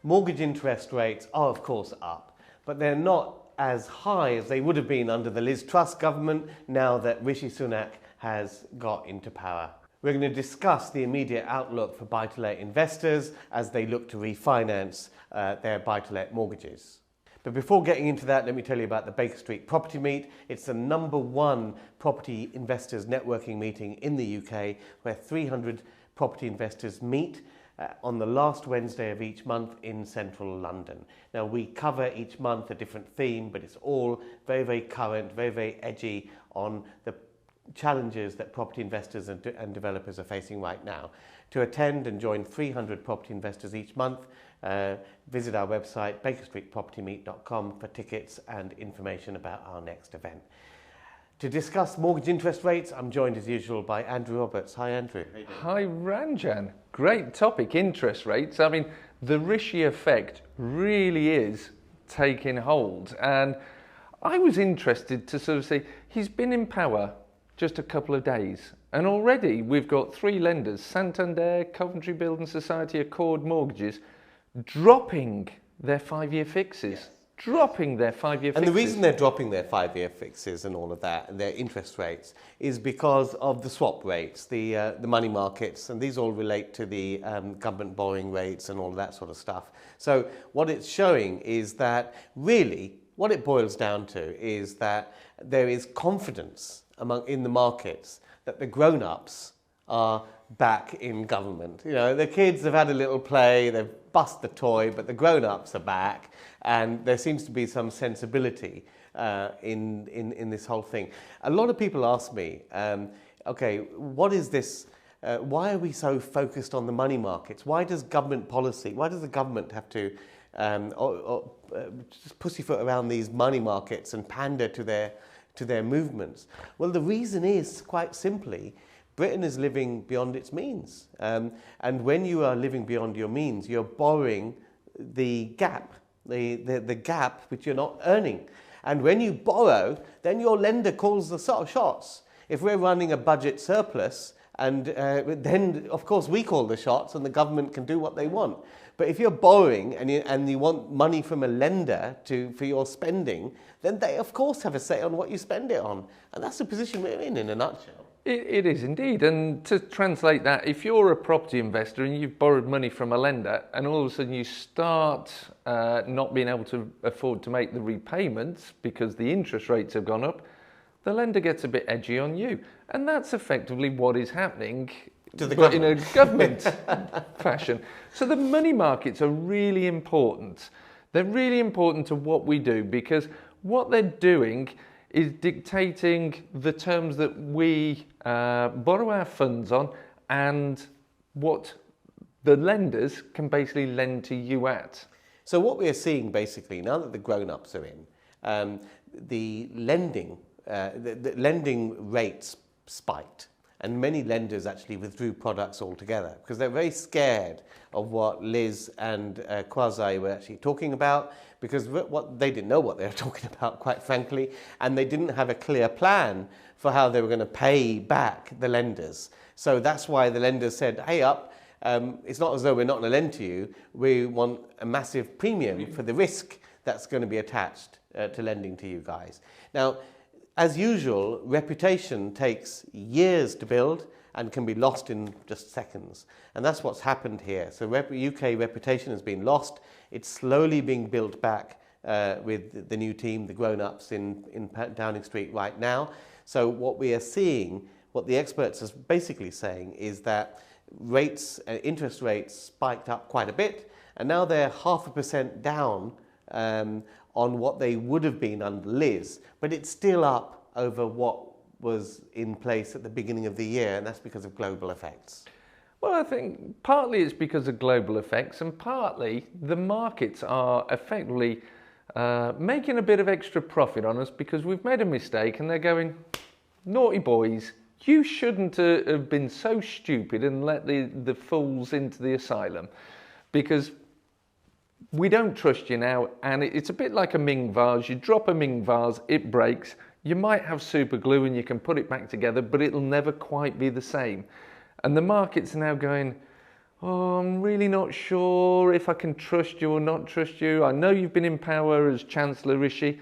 Mortgage interest rates are, of course, up, but they're not as high as they would have been under the Liz Truss government now that Rushi Sunak has got into power. We're going to discuss the immediate outlook for BuyTo Let investors as they look to refinance their BuyTo Let mortgages. But before getting into that, let me tell you about the Baker Street Property Meet. It's the #1 property investors networking meeting in the UK where 300 property investors meet on the last Wednesday of each month in central London. Now we cover each month a different theme, but it's all very, very current, very, very edgy on the challenges that property investors and developers are facing right now. To attend and join 300 property investors each month, visit our website bakerstreetpropertymeet.com for tickets and information about our next event. To discuss mortgage interest rates, I'm joined as usual by Andrew Roberts. Hi Andrew. Hi Ranjan. Great topic, interest rates. I mean, the Rishi effect really is taking hold. And I was interested to sort of see, he's been in power just a couple of days. And already we've got 3 lenders, Santander, Coventry Building Society, Accord Mortgages, dropping their 5-year fixes. Yes. Dropping their 5-year fixes. And the reason they're dropping their 5-year fixes and all of that, and their interest rates, is because of the swap rates, the money markets, and these all relate to the government borrowing rates and all of that sort of stuff. So what it's showing is that really, what it boils down to is that there is confidence in the markets that the grown-ups are back in government. You know, the kids have had a little play, they've bust the toy, but the grown-ups are back, and there seems to be some sensibility in this whole thing. A lot of people ask me, okay, what is this? Why are we so focused on the money markets? Why does government policy, why does the government have to just pussyfoot around these money markets and pander to their movements? Well, the reason is quite simply, Britain is living beyond its means. And when you are living beyond your means, you're borrowing the gap, the gap which you're not earning. And when you borrow, then your lender calls the shots. If we're running a budget surplus, and then of course we call the shots and the government can do what they want. But if you're borrowing and you want money from a lender for your spending, then they of course have a say on what you spend it on. And that's the position we're in a nutshell. It is indeed. And to translate that, if you're a property investor and you've borrowed money from a lender and all of a sudden you start not being able to afford to make the repayments because the interest rates have gone up, the lender gets a bit edgy on you. And that's effectively what is happening to the but in a government fashion. So the money markets are really important. They're really important to what we do because what they're doing is dictating the terms that we borrow our funds on and what the lenders can basically lend to you at. So what we are seeing basically, now that the grown-ups are in, the lending rates spiked. And many lenders actually withdrew products altogether because they're very scared of what Liz and Kwasi were actually talking about, because they didn't know what they were talking about, quite frankly, and they didn't have a clear plan for how they were going to pay back the lenders. So that's why the lenders said, hey up, it's not as though we're not going to lend to you, we want a massive premium for the risk that's going to be attached to lending to you guys. Now, as usual, reputation takes years to build and can be lost in just seconds. And that's what's happened here. So UK reputation has been lost. It's slowly being built back with the new team, the grown-ups in Downing Street right now. So what we are seeing, what the experts are basically saying is that interest rates spiked up quite a bit, and now they're 0.5% down on what they would have been under Liz, but it's still up over what was in place at the beginning of the year, and that's because of global effects. Well, I think partly it's because of global effects, and partly the markets are effectively making a bit of extra profit on us because we've made a mistake, and they're going, naughty boys, you shouldn't have been so stupid and let the fools into the asylum, because we don't trust you now. And it's a bit like a Ming vase. You drop a Ming vase, it breaks. You might have super glue and you can put it back together, but it'll never quite be the same. And the market's now going, oh, I'm really not sure if I can trust you or not trust you. I know you've been in power as Chancellor, Rishi,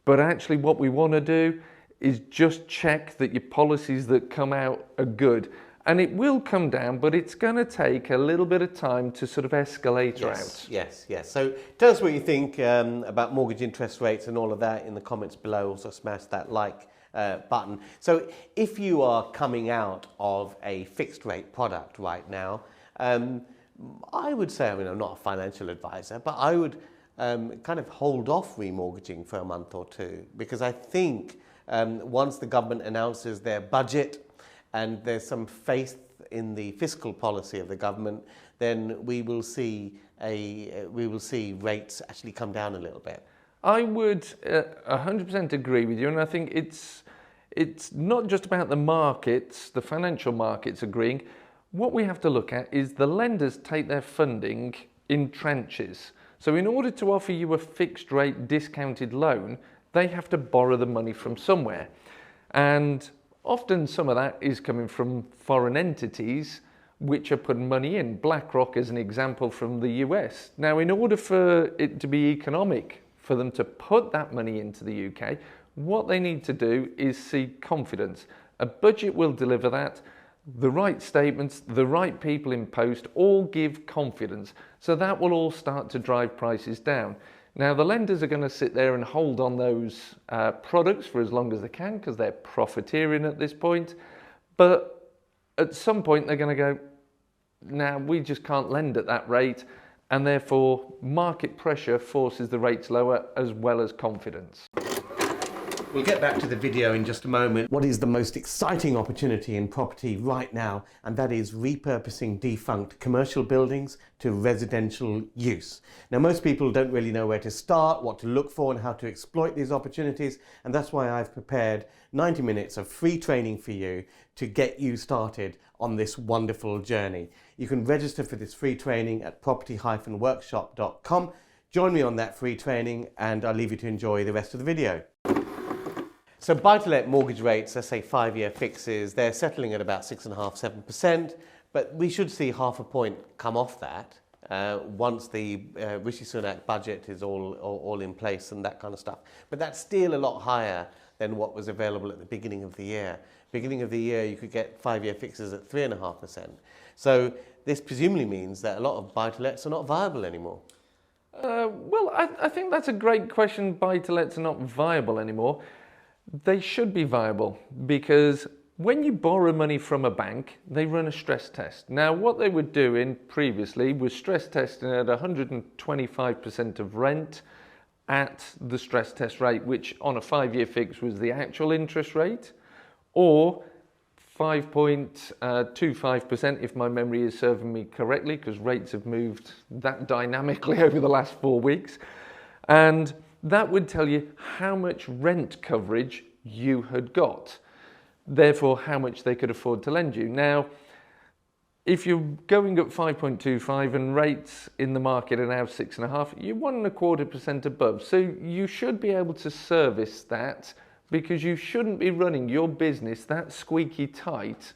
but actually what we want to do is just check that your policies that come out are good. And it will come down, but it's going to take a little bit of time to sort of escalate out. Yes. So tell us what you think about mortgage interest rates and all of that in the comments below. Also smash that like button. So if you are coming out of a fixed rate product right now, I would say, I mean, I'm not a financial advisor, but I would kind of hold off remortgaging for a month or two, because I think once the government announces their budget and there's some faith in the fiscal policy of the government, then we will see rates actually come down a little bit. I would 100% agree with you, and I think it's not just about the markets, the financial markets agreeing. What we have to look at is the lenders take their funding in tranches. So in order to offer you a fixed rate discounted loan, they have to borrow the money from somewhere. And often some of that is coming from foreign entities which are putting money in. BlackRock is an example from the US. Now, in order for it to be economic for them to put that money into the UK, what they need to do is see confidence. A budget will deliver that. The right statements, the right people in post all give confidence. So that will all start to drive prices down. Now, the lenders are going to sit there and hold on those products for as long as they can because they're profiteering at this point. But at some point, they're going to go, now we just can't lend at that rate. And therefore, market pressure forces the rates lower as well as confidence. We'll get back to the video in just a moment. What is the most exciting opportunity in property right now? And that is repurposing defunct commercial buildings to residential use. Now, most people don't really know where to start, what to look for, and how to exploit these opportunities. And that's why I've prepared 90 minutes of free training for you to get you started on this wonderful journey. You can register for this free training at property-workshop.com. Join me on that free training, and I'll leave you to enjoy the rest of the video. So BuyTo Let mortgage rates, let's say 5-year fixes, they're settling at about 6.5%, 7%, but we should see half a point come off that once the Rushi Sunak budget is all in place and that kind of stuff. But that's still a lot higher than what was available at the beginning of the year. Beginning of the year, you could get 5-year fixes at 3.5%. So this presumably means that a lot of BuyTo Lets are not viable anymore. Well, I think that's a great question. BuyTo Lets are not viable anymore. They should be viable because when you borrow money from a bank, they run a stress test. Now, what they were doing previously was stress testing at 125% of rent at the stress test rate, which on a 5-year fix was the actual interest rate, or 5.25% if my memory is serving me correctly, because rates have moved that dynamically over the last 4 weeks. And that would tell you how much rent coverage you had got, therefore how much they could afford to lend you. Now, if you're going at 5.25 and rates in the market are now 6.5, you're 1.25% above. So you should be able to service that, because you shouldn't be running your business that squeaky tight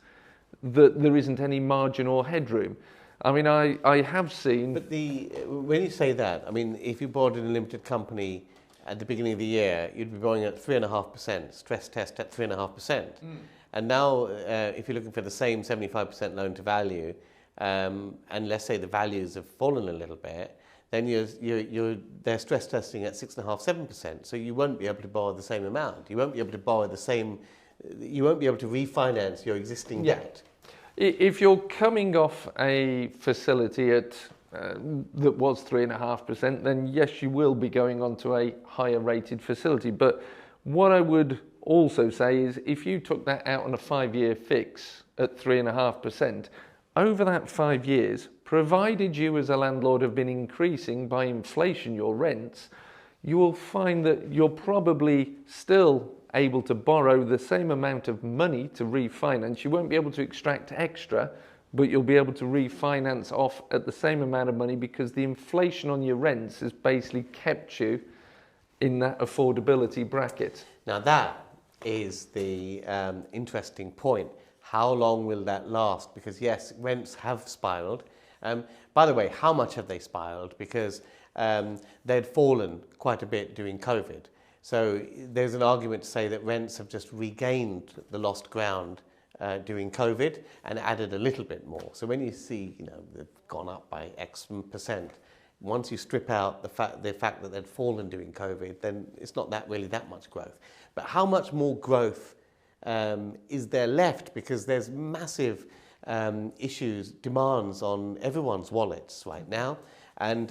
that there isn't any margin or headroom. I mean, I have seen... But when you say that, I mean, if you borrowed in a limited company at the beginning of the year, you'd be borrowing at 3.5%, stress test at 3.5%. And now, if you're looking for the same 75% loan to value, and let's say the values have fallen a little bit, then they're stress testing at 6.5%, 7%. So you won't be able to borrow the same amount. You won't be able to borrow the same... You won't be able to refinance your existing debt. If you're coming off a facility at that was 3.5%, then yes, you will be going on to a higher rated facility. But what I would also say is if you took that out on a 5-year fix at 3.5%, over that 5 years, provided you as a landlord have been increasing by inflation your rents, you will find that you're probably still able to borrow the same amount of money to refinance. You won't be able to extract extra, but you'll be able to refinance off at the same amount of money because the inflation on your rents has basically kept you in that affordability bracket. Now that is the interesting point. How long will that last? Because yes, rents have spiraled, By the way, how much have they spiraled? Because they'd fallen quite a bit during COVID. So there's an argument to say that rents have just regained the lost ground during COVID and added a little bit more. So when you see, they've gone up by X percent, once you strip out the fact that they'd fallen during COVID, then it's not really that much growth. But how much more growth is there left? Because there's massive demands on everyone's wallets right now, and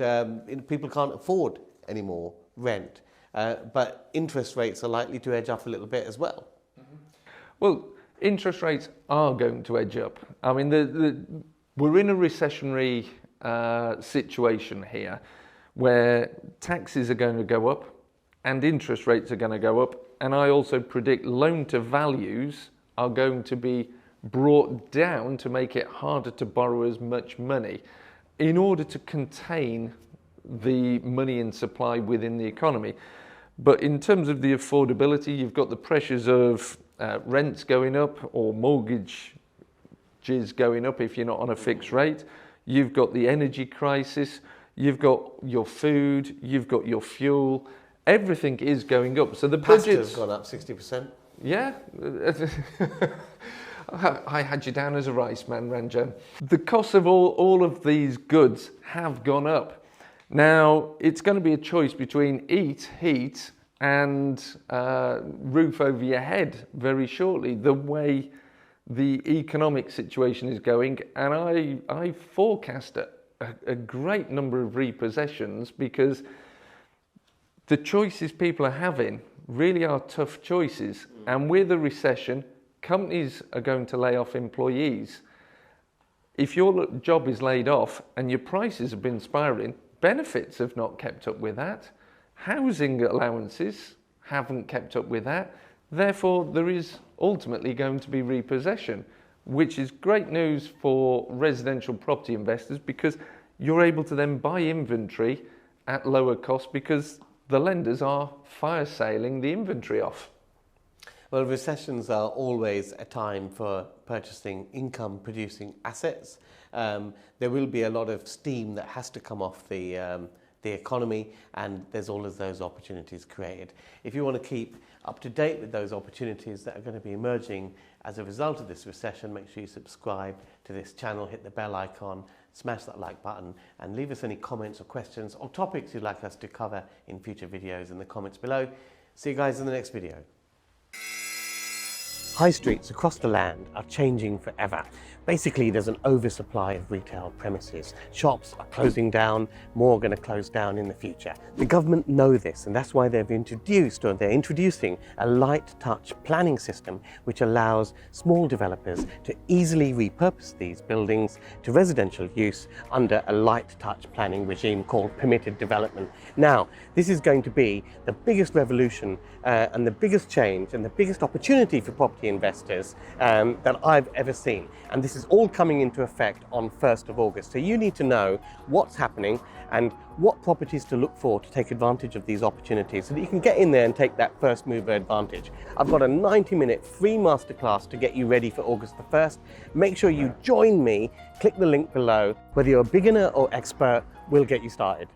people can't afford any more rent. But interest rates are likely to edge up a little bit as well. Well, interest rates are going to edge up. I mean, we're in a recessionary situation here where taxes are going to go up and interest rates are going to go up. And I also predict loan to values are going to be brought down to make it harder to borrow as much money in order to contain the money in supply within the economy. But in terms of the affordability, you've got the pressures of rents going up or mortgages going up if you're not on a fixed rate. You've got the energy crisis, you've got your food, you've got your fuel. Everything is going up. So the budget's gone up 60%. Yeah. I had you down as a rice man, Ranjan. The cost of all of these goods have gone up. Now, it's going to be a choice between heat, and roof over your head very shortly, the way the economic situation is going. And I forecast a great number of repossessions because the choices people are having really are tough choices. And with a recession, companies are going to lay off employees. If your job is laid off and your prices have been spiraling, benefits have not kept up with that. Housing allowances haven't kept up with that. Therefore, there is ultimately going to be repossession, which is great news for residential property investors because you're able to then buy inventory at lower cost because the lenders are fire sailing the inventory off. Well, recessions are always a time for purchasing income-producing assets. There will be a lot of steam that has to come off the economy, and there's all of those opportunities created. If you want to keep up to date with those opportunities that are going to be emerging as a result of this recession, make sure you subscribe to this channel, hit the bell icon, smash that like button, and leave us any comments or questions or topics you'd like us to cover in future videos in the comments below. See you guys in the next video. High streets across the land are changing forever. Basically, there's an oversupply of retail premises. Shops are closing down, more are going to close down in the future. The government know this, and that's why they're introducing a light touch planning system which allows small developers to easily repurpose these buildings to residential use under a light touch planning regime called permitted development. Now, this is going to be the biggest revolution and the biggest change and the biggest opportunity for property investors that I've ever seen. And this is all coming into effect on 1st of August. So you need to know what's happening and what properties to look for to take advantage of these opportunities so that you can get in there and take that first mover advantage. I've got a 90-minute free masterclass to get you ready for August the 1st. Make sure you join me, click the link below. Whether you're a beginner or expert, we'll get you started.